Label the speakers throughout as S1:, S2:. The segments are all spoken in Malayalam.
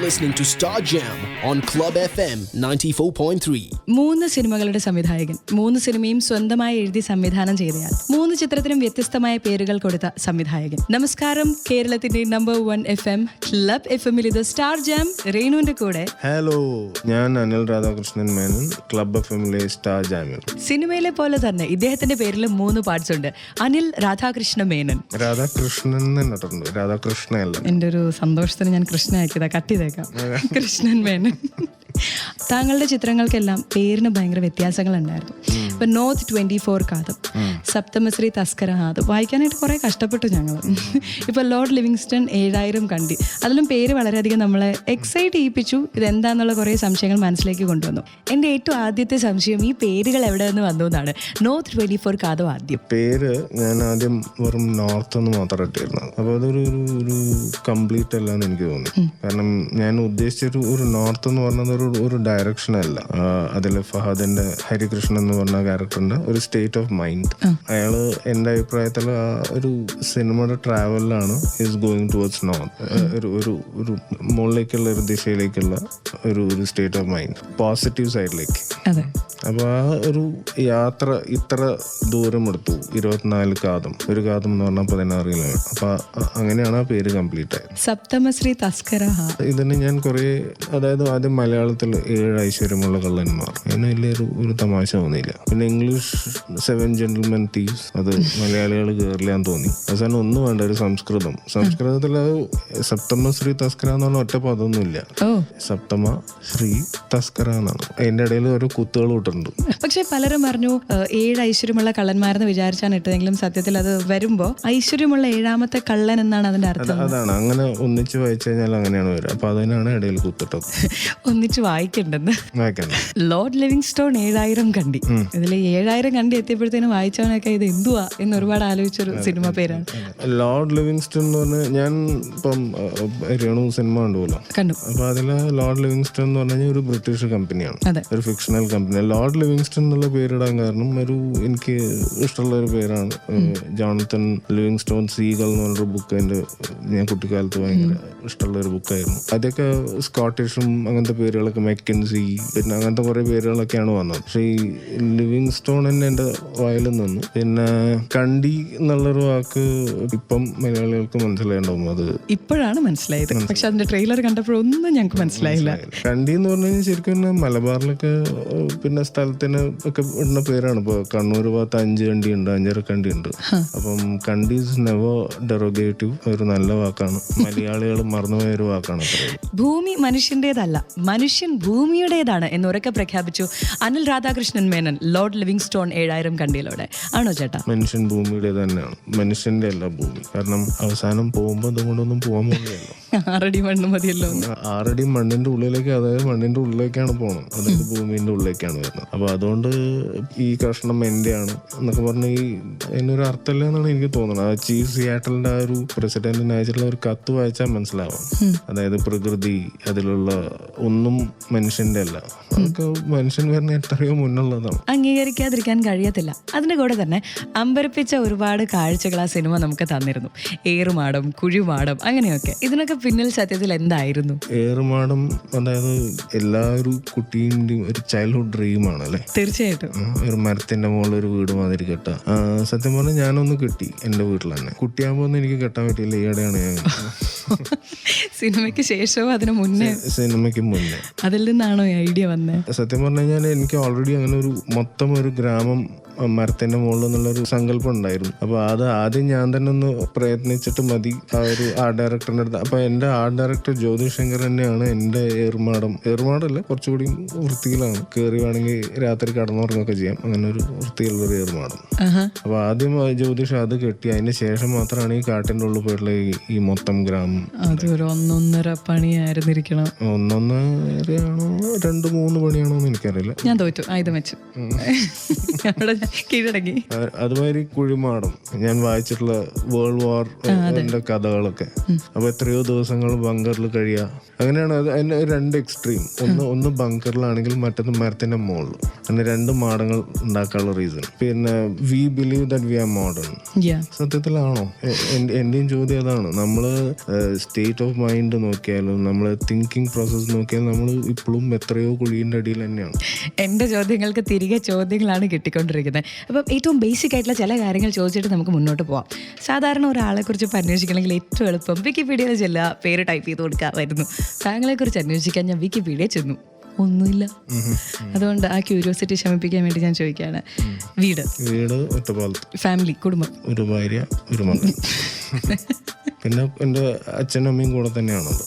S1: listening to Star Jam on Club FM 94.3.
S2: 3 സിനിമകളുടെ സംവിധായകൻ, 3 സിനിമയും സ്വന്തമായി എഴുതി സംവിധാനം ചെയ്തയാൾ, 3 ചിത്രത്തിനും വ്യത്യസ്തമായ പേരുകൾ കൊടുത്ത സംവിധായകൻ. നമസ്കാരം, കേരളത്തിന്റെ നമ്പർ 1 FM ക്ലബ് FM-ൽ ഇത് സ്റ്റാർ ജാം. റേണുവിന്റെ കൂടെ
S3: ഹലോ, ഞാൻ അനിൽ രാധാകൃഷ്ണൻ മേനൻ, ക്ലബ് FM-ലെ സ്റ്റാർ ജാമിൽ.
S2: സിനിമയിലെ പോലെ തന്നെ ഇദ്ദേഹത്തിന്റെ പേരിൽ 3 പാർട്സ് ഉണ്ട്. അനിൽ രാധാകൃഷ്ണ മേനൻ.
S3: രാധാകൃഷ്ണൻ എന്നിട്ടുണ്ട്, രാധാകൃഷ്ണയല്ല.
S2: എൻ്റെ ഒരു സന്തോഷത്തിന് ഞാൻ കൃഷ്ണ ആക്കിയതാ, കട്ട് ചെയ്തേക്കാം. കൃഷ്ണൻ മേനൻ. താങ്കളുടെ ചിത്രങ്ങൾക്കെല്ലാം പേരിന് ഭയങ്കര വ്യത്യാസങ്ങൾ ഉണ്ടായിരുന്നു. ഇപ്പൊ നോർത്ത് 24 കാതം, സപ്തമശ്രീ തസ്കര, അത് വായിക്കാനായിട്ട് കുറെ കഷ്ടപ്പെട്ടു ഞങ്ങൾ. ഇപ്പൊ ലോർഡ് ലിവിങ്സ്റ്റൺ 7000 കണ്ടി, അതിലും പേര് വളരെയധികം നമ്മളെ എക്സൈറ്റ് ചെയ്യിപ്പിച്ചു. ഇതെന്താന്നുള്ള കുറെ സംശയങ്ങൾ മനസ്സിലേക്ക് കൊണ്ടുവന്നു. എൻ്റെ ഏറ്റവും ആദ്യത്തെ സംശയം ഈ പേരുകൾ എവിടെ നിന്ന് വന്നു എന്നാണ്. നോർത്ത് 24 കാതം ആദ്യം
S3: പേര് ഞാൻ ആദ്യം വെറും നോർത്ത് എന്ന് മാത്രം ഇട്ടിരുന്നത്. അപ്പൊ അതൊരു ഒരു കംപ്ലീറ്റ് അല്ല എന്ന് എനിക്ക് തോന്നി. കാരണം ഞാൻ ഉദ്ദേശിച്ചൊരു ഒരു നോർത്ത് എന്ന് പറഞ്ഞത് ഒരു ഡയറക്ഷൻ അല്ല. അതിൽ ഫഹദിന്റെ ഹരികൃഷ്ണൻ എന്ന് പറഞ്ഞ ക്യാരക്ടറിന്റെ ഒരു സ്റ്റേറ്റ് ഓഫ് മൈൻഡ്. അയാള് എന്റെ അഭിപ്രായത്തിൽ ആ ഒരു സിനിമയുടെ ട്രാവലിലാണ് ഈസ് ഗോയിങ് ടുവേർഡ്സ് നോർത്ത്, ഒരു മുകളിലേക്കുള്ള ഒരു ദിശയിലേക്കുള്ള ഒരു സ്റ്റേറ്റ് ഓഫ് മൈൻഡ്, പോസിറ്റീവ് സൈഡിലേക്ക്. അപ്പൊ ആ ഒരു യാത്ര ഇത്ര ദൂരം എടുത്തു, 24 കാതം, ഒരു കാതം എന്ന് പറഞ്ഞാൽ 16 കിലോമീറ്റർ. അപ്പൊ അങ്ങനെയാണ് ആ പേര് കംപ്ലീറ്റ് ആയത്.
S2: സപ്തമശ്രീ തസ്കര.
S3: ഇതിന് ഞാൻ കുറെ, അതായത് ആദ്യം മലയാളത്തിൽ 7 ഐശ്വര്യമുള്ള കള്ളന്മാർ, അതിന് വലിയൊരു തമാശ തോന്നിയില്ല. പിന്നെ ഇംഗ്ലീഷ് 7 ജെന്റിൽമെൻ തീവ്സ്, അത് മലയാളികൾ കയറില്ലാന്ന് തോന്നി. അവസാനം ഒന്നും വേണ്ട, ഒരു സംസ്കൃതത്തിൽ സപ്തമശ്രീ തസ്കര എന്ന് പറഞ്ഞ ഒറ്റ പദമൊന്നുമില്ല, സപ്തമ ശ്രീ തസ്കര എന്നാണ്. അതിന്റെ ഇടയിൽ ഓരോ കുത്തുകൾ ഇട്ടിട്ടുണ്ട്.
S2: പക്ഷെ പലരും പറഞ്ഞു 7 ഐശ്വര്യമുള്ള കള്ളന്മാരെന്ന് വിചാരിച്ചാണ് ഇട്ടതെങ്കിലും സത്യത്തിൽ അത് വരുമ്പോ ഐശ്വര്യമുള്ള 7ാമത്തെ കള്ളൻ എന്നാണ് അതിന്റെ അർത്ഥം.
S3: അതാണ്, അങ്ങനെ ഒന്നിച്ച് വായിച്ചു കഴിഞ്ഞാൽ അങ്ങനെയാണ് വരിക. അപ്പൊ അതിനാണ് ഇടയിൽ കുത്തിട്ടത്.
S2: ഒന്നിച്ച് വായിക്കണ്ടെന്ന്. ലോർഡ് ലിവിങ്സ്റ്റോൺ 7000 കണ്ടി, ഇതിൽ 7000 കണ്ടി എത്തിയപ്പോഴത്തേനും വായിച്ചവനൊക്കെ ഇത് എന്തുവാ എന്ന് ഒരുപാട് ആലോചിച്ചൊരു സിനിമ പേരാണ്
S3: ലോർഡ് ലിവിങ്സ്റ്റൺ എന്ന് പറഞ്ഞാൽ. ഞാൻ ഇപ്പം രേണു സിനിമ കണ്ടുപോലോ,
S2: കണ്ടു.
S3: അപ്പൊ അതില് ലോർഡ് ലിവിങ്സ്റ്റൺ എന്ന് പറഞ്ഞാൽ ഒരു ബ്രിട്ടീഷ് കമ്പനിയാണ്, ഒരു ഫിക്ഷണൽ കമ്പനി. ലോർഡ് ലിവിങ്സ്റ്റൺ എന്നുള്ള പേരിടാൻ കാരണം എനിക്ക് ഇഷ്ടമുള്ള ഒരു പേരാണ്. ജോണത്തൻ ലിവിങ്സ്റ്റോൺ സീഗൾ എന്ന് പറഞ്ഞൊരു ബുക്ക് ഞാൻ കുട്ടിക്കാലത്ത് ഭയങ്കര ഇഷ്ടമുള്ള ഒരു ബുക്കായിരുന്നു. അതൊക്കെ സ്കോട്ടിഷും അങ്ങനത്തെ പേരുകളൊക്കെ, മെക്കൻസി, പിന്നെ അങ്ങനത്തെ കുറെ പേരുകളൊക്കെയാണ് വന്നത്. പക്ഷെ ഈ ലിവിങ്സ്റ്റോൺ തന്നെ എന്റെ വായിൽ നിന്നു. പിന്നെ കണ്ടി എന്നുള്ളൊരു വാക്ക് ഇപ്പം മലയാളികൾക്ക് മനസ്സിലായിട്ടുണ്ടാവും. അത്
S2: ഇപ്പോഴാണ് മനസ്സിലായത്, പക്ഷെ അതിന്റെ ട്രെയിലർ കണ്ടപ്പോഴൊന്നും ഞങ്ങൾക്ക് മനസ്സിലായില്ല.
S3: കണ്ടി എന്ന് പറഞ്ഞു കഴിഞ്ഞാൽ ശരിക്കും മലബാറിലൊക്കെ പിന്നെ സ്ഥലത്തിന് ഒക്കെ ഇടുന്ന പേരാണ്. ഇപ്പൊ കണ്ണൂർ ഭാഗത്ത് 5 കണ്ടി ഉണ്ട്, 5 കണ്ടി ഉണ്ട്. അപ്പം കണ്ടി ഈസ് നെവർ ഡെറോഗേറ്റീവ്, ഒരു നല്ല വാക്കാണ്. മലയാളികൾ മറന്നുപോയ ഒരു വാക്കാണ്.
S2: ഭൂമി മനുഷ്യന്റേതല്ല, മനുഷ്യൻ ഭൂമിയുടേതാണ് എന്ന് ഉറക്കെ പ്രഖ്യാപിച്ചു അനിൽ രാധാകൃഷ്ണൻ മേനൻ ലോർഡ് ലിവിങ്സ്റ്റോൺ 7000 കണ്ടിയിലൂടെ. ആണോ ചേട്ടാ?
S3: മനുഷ്യൻ ഭൂമിയുടെ തന്നെയാണ്, മനുഷ്യന്റെ അല്ല ഭൂമി. കാരണം അവസാനം പോകുമ്പോ അതുകൊണ്ടൊന്നും പോകാൻ പോകുന്നില്ലല്ലോ.
S2: 6 അടി മണ്ണ് മതിയല്ലോ.
S3: 6 അടി മണ്ണിന്റെ ഉള്ളിലേക്ക്, അതായത് മണ്ണിന്റെ ഉള്ളിലേക്കാണ് പോകണം, അതായത് ഭൂമിന്റെ ഉള്ളിലേക്കാണ് വരുന്നത്. അപ്പൊ അതുകൊണ്ട് ഈ കഷ്ണം എന്റെയാണ് എന്നൊക്കെ പറഞ്ഞ അതിനൊരു അർത്ഥമില്ല എന്നാണ് എനിക്ക് തോന്നുന്നത്. ആ ചീഫ് സിയാറ്റലിന്റെ ആ ഒരു പ്രസിഡന്റിന് അയച്ചിട്ടുള്ള ഒരു കത്ത് വായിച്ചാൽ മനസ്സിലാവും. അതായത് പ്രകൃതി, അതിലുള്ള ഒന്നും മനുഷ്യന്റെ അല്ല, അതൊക്കെ മനുഷ്യൻ വരുന്ന എത്രയോ മുന്നുള്ളതാണ്.
S2: അംഗീകരിക്കാതിരിക്കാൻ കഴിയത്തില്ല. അതിന്റെ കൂടെ തന്നെ അമ്പരപ്പിച്ച ഒരുപാട് കാഴ്ചകൾ ആ സിനിമ നമുക്ക് തന്നിരുന്നു. ഏറുമാടം, കുഴിമാടം, അങ്ങനെയൊക്കെ. ഇതിനൊക്കെ പിന്നിൽ സത്യത്തിൽ എന്തായിരുന്നു?
S3: ഏറുമാടം അതായത് എല്ലാവരും കുട്ടീൻ്റെയും ഒരു ചൈൽഡ്ഹുഡ് ഡ്രീമാണ് അല്ലേ?
S2: തീർച്ചയായിട്ടും.
S3: ഒരു മരത്തിന്റെ മുകളിൽ ഒരു വീട് മാതിരി കെട്ടാ. സത്യം പറഞ്ഞാൽ ഞാനൊന്ന് കെട്ടി എന്റെ വീട്ടിൽ തന്നെ. കുട്ടിയാകുമ്പോ ഒന്നും എനിക്ക് കെട്ടാൻ പറ്റിയില്ല. ഈയിടെയാണ് ഞാൻ
S2: സിനിമയ്ക്ക് ശേഷവും അതിന് മുന്നേ?
S3: സിനിമയ്ക്ക് മുന്നേ.
S2: അതിൽ നിന്നാണോ ഐഡിയ വന്നത്?
S3: സത്യം പറഞ്ഞു കഴിഞ്ഞാൽ എനിക്ക് ഓൾറെഡി അങ്ങനെ മൊത്തം ഒരു ഗ്രാമം മരത്തിന്റെ മുകളിൽ എന്നുള്ളൊരു സങ്കല്പം ഉണ്ടായിരുന്നു. അപ്പൊ അത് ആദ്യം ഞാൻ തന്നെ ഒന്ന് പ്രയത്നിച്ചിട്ട് മതി ആ ഒരു ആർട്ട് ഡയറക്ടറിന്റെ അടുത്ത്. അപ്പൊ എന്റെ ആർട്ട് ഡയറക്ടർ ജ്യോതി ശങ്കർ തന്നെയാണ് എന്റെ ഏറുമാടല്ല, കുറച്ചുകൂടി വൃത്തിയിലാണ്. കയറി വേണമെങ്കിൽ രാത്രി കടന്നുറങ്ങൊക്കെ ചെയ്യാം, അങ്ങനെ ഒരു വൃത്തിയുള്ളൊരു ഏറുമാടം. അപ്പൊ ആദ്യം ജ്യോതിഷ് അത് കെട്ടി, അതിന് ശേഷം മാത്രമാണ് ഈ കാട്ടിന്റെ ഉള്ളിൽ പോയിട്ടുള്ള ഈ മൊത്തം ഗ്രാമം.
S2: അതൊരു 1.5 പണിയായിരുന്നിരിക്കണം.
S3: 1.5ആണോ 2-3 പണിയാണോ എന്ന് എനിക്കറിയില്ല.
S2: ഞാൻ തോറ്റു, ആയുധം വെച്ചു കീഴടങ്ങി.
S3: അതുമാതിരി കുഴിമാടം ഞാൻ വായിച്ചിട്ടുള്ള വേൾഡ് വാർ കഥകളൊക്കെ. അപ്പൊ എത്രയോ ദിവസങ്ങൾ ബങ്കറിൽ കഴിയാ, അങ്ങനെയാണ്. അതിന് 2 എക്സ്ട്രീം. ഒന്ന് ബങ്കറിലാണെങ്കിൽ മറ്റൊന്ന് മരത്തിന്റെ മുകളിൽ. അങ്ങനെ 2 മാടങ്ങൾ ഉണ്ടാക്കാനുള്ള റീസൺ. പിന്നെ we believe that we are modern. സത്യത്തിലാണോ? എന്റെയും ചോദ്യം അതാണ്. നമ്മള് സ്റ്റേറ്റ് ഓഫ് മൈൻഡ് നോക്കിയാലും നമ്മളെ തിങ്കിങ് പ്രോസസ്സ് നോക്കിയാലും നമ്മൾ ഇപ്പോഴും എത്രയോ കുഴീൻ്റെ അടിയിൽ തന്നെയാണ്.
S2: എൻ്റെ ചോദ്യങ്ങൾക്ക് തിരികെ ചോദ്യങ്ങളാണ് കിട്ടിക്കൊണ്ടിരിക്കുന്നത്. അപ്പം ഏറ്റവും ബേസിക് ആയിട്ടുള്ള ചില കാര്യങ്ങൾ ചോദിച്ചിട്ട് നമുക്ക് മുന്നോട്ട് പോവാം. സാധാരണ ഒരാളെക്കുറിച്ച് ഇപ്പോൾ അന്വേഷിക്കണമെങ്കിൽ ഏറ്റവും എളുപ്പം വിക്കിപീഡിയയിൽ ചെല്ലുക, പേര് ടൈപ്പ് ചെയ്ത് കൊടുക്കുക വരുന്നു. താങ്കളെക്കുറിച്ച് അന്വേഷിക്കാൻ ഞാൻ വിക്കിപീഡിയ ചെന്നു, ഒന്നുമില്ല. അതുകൊണ്ട് ആ ക്യൂരിയോസിറ്റി ശമിപ്പിക്കാൻ വേണ്ടി ഞാൻ ചോദിക്കുകയാണ്, വീട്
S3: ഒറ്റപ്പാലത്ത്,
S2: ഫാമിലി, കുടുംബം,
S3: ഒരു ഭാര്യ, ഒരു മകൻ, പിന്നെ എൻ്റെ അച്ഛനും അമ്മയും കൂടെ തന്നെയാണുള്ളത്.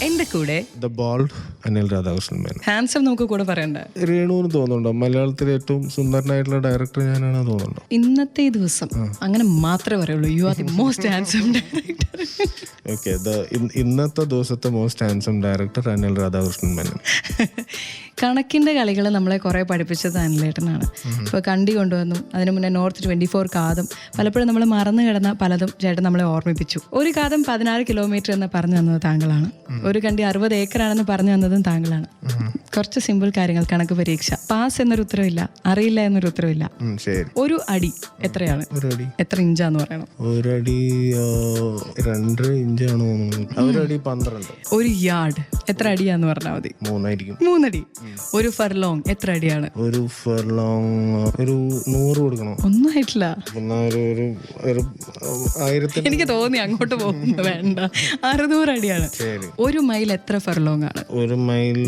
S2: എൻ്റെ കൂടെ
S3: the bold Anil Radhakrishnan Menon.
S2: Handsome നമുക്ക് കൂടെ പറയണ്ട.
S3: രേണുവിന് തോന്നുന്നുണ്ടോ മലയാളത്തിലെ ഏറ്റവും സുന്ദരനായിട്ടുള്ള ഡയറക്ടർ ഞാനാണ് തോന്നുന്നുണ്ടോ?
S2: ഇന്നത്തെ ദിവസം അങ്ങനെ മാത്രമേ പറയുള്ളൂ. You are the most handsome director.
S3: Okay, ഇന്നത്തെ ദിവസത്തെ most handsome director Anil Radhakrishnan Menon.
S2: കണക്കിൻ്റെ കളികൾ നമ്മളെ കുറേ പഠിപ്പിച്ചത് അനിലേട്ടനാണ്. ഇപ്പോൾ കണ്ടി കൊണ്ടുവന്നു, അതിന് മുന്നേ നോർത്ത് 24 കാതം, പലപ്പോഴും നമ്മൾ മറന്നു കിടന്ന പലതും ചേട്ടൻ നമ്മളെ ഓർമ്മിപ്പിച്ചു. ഒരു കാതം 16 കിലോമീറ്റർ എന്ന് പറഞ്ഞു തന്നത് താങ്കളാണ്. ഒരു കണ്ടി 60 ഏക്കറാണെന്ന് പറഞ്ഞു തന്നതും താങ്കളാണ്. കുറച്ച് സിമ്പിൾ കാര്യങ്ങൾ, കണക്ക് പരീക്ഷ, പാസ് എന്നൊരു ഉത്തരവില്ല, അറിയില്ല എന്നൊരു ഉത്തരവില്ല. ഒരു അടി എത്രയാണ്? എത്ര ഇഞ്ചാന്ന് പറയണം?
S3: ഒരു അടി 2 ഇഞ്ചാണ് തോന്നുന്നു. ഒരു അടി 12.
S2: ഒരു യാർഡ് എത്ര അടിയാന്ന് പറഞ്ഞാൽ മതി? 3 അടി. ഒരു ഫർലോങ് എത്ര അടിയാണ്?
S3: ഒരു ഫർലോങ് ഒരു 100 കൊടുക്കണം.
S2: ഒന്നും ആയിട്ടില്ല. എനിക്ക് തോന്നി അങ്ങോട്ട് പോകുന്നത് വേണ്ട. 600 അടിയാണ്. ഒരു മൈൽ എത്ര ഫർലോങ് ആണ്?
S3: ഒരു മൈൽ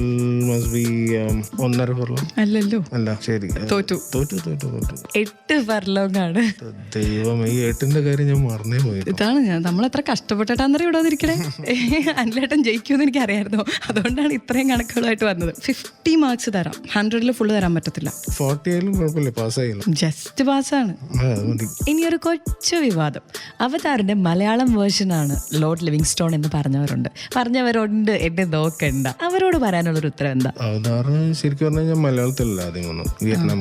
S3: 1.5 ഫർലോങ്.
S2: അല്ലല്ലോ.
S3: അല്ല, ശരി,
S2: തോറ്റു. 8 ഫർലോങ് ആണ്.
S3: ദൈവമേ, ഈ 8ന്റെ കാര്യം ഞാൻ മറന്നേ പോയി.
S2: ഇതാണ് നമ്മൾ എത്ര കഷ്ടപ്പെട്ടിട്ടാന്നറിയ ഇവിടെ വന്നിരിക്കണേ. അനിലേട്ടൻ ജയിക്കുമെന്ന് എനിക്ക് അറിയായിരുന്നു. അതുകൊണ്ടാണ് ഇത്രയും കണക്കുകളായിട്ട് വന്നത്. 50 മാർക്സ് തരാം, 100ൽ ഫുള്ള് തരാൻ പറ്റത്തില്ല.
S3: 40 ആയാലും കുഴപ്പമില്ല, പാസ്സായില്ല,
S2: ജസ്റ്റ് പാസ്സാണ്. ഇനി ഒരു കൊച്ചു വിവാദം. അവതാറിന്റെ മലയാളം വേർഷനാണ് ലോർഡ് ലിവിങ്സ്റ്റോൺ എന്ന് പറഞ്ഞവരുണ്ട്. എന്നെ നോക്കണ്ട. അവരോട് പറയാനുള്ളൊരു ഉത്തരം എന്താ?
S3: അവതാർ ശരിക്കും പറഞ്ഞു കഴിഞ്ഞാൽ മലയാളത്തിലല്ല ആദ്യം വന്നു, വിയറ്റ്നാം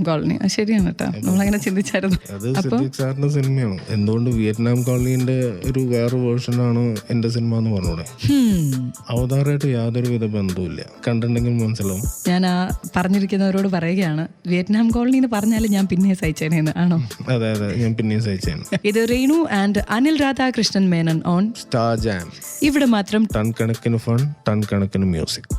S3: കോളനി.
S2: ശരിയാണ് കേട്ടോ, നമ്മളങ്ങനെ ചിന്തിച്ചായിരുന്നു.
S3: അത് സിദ്ദിഖ് സാറിന്റെ സിനിമയാണ്. എന്തുകൊണ്ട് വിയറ്റ്നാം കോളനീന്റെ ഒരു വേറെ വേർഷനാണ് എന്റെ സിനിമ എന്ന് പറഞ്ഞൂടെ? അവതാറായിട്ട് യാതൊരു വിധ ബന്ധവുമില്ല. കണ്ടിട്ടുണ്ടെങ്കിൽ മനസ്സിലാവും.
S2: ഞാൻ ആ പറഞ്ഞിരിക്കുന്നവരോട് പറയുകയാണ്, വിയറ്റ്നാം കോളനി എന്ന് പറഞ്ഞാലും ഞാൻ പിന്നെ സഹിച്ചേനേന്ന്. ആണോ?
S3: അതെ, ഞാൻ പിന്നെയും സഹിച്ചേനെ.
S2: ഇത് Renu and Anil Radhakrishnan Menon on
S3: star jam.
S2: ഇവിടെ മാത്രം
S3: ടൺ കണക്കിന് ഫൺ, ടൺ കണക്കിന് മ്യൂസിക്.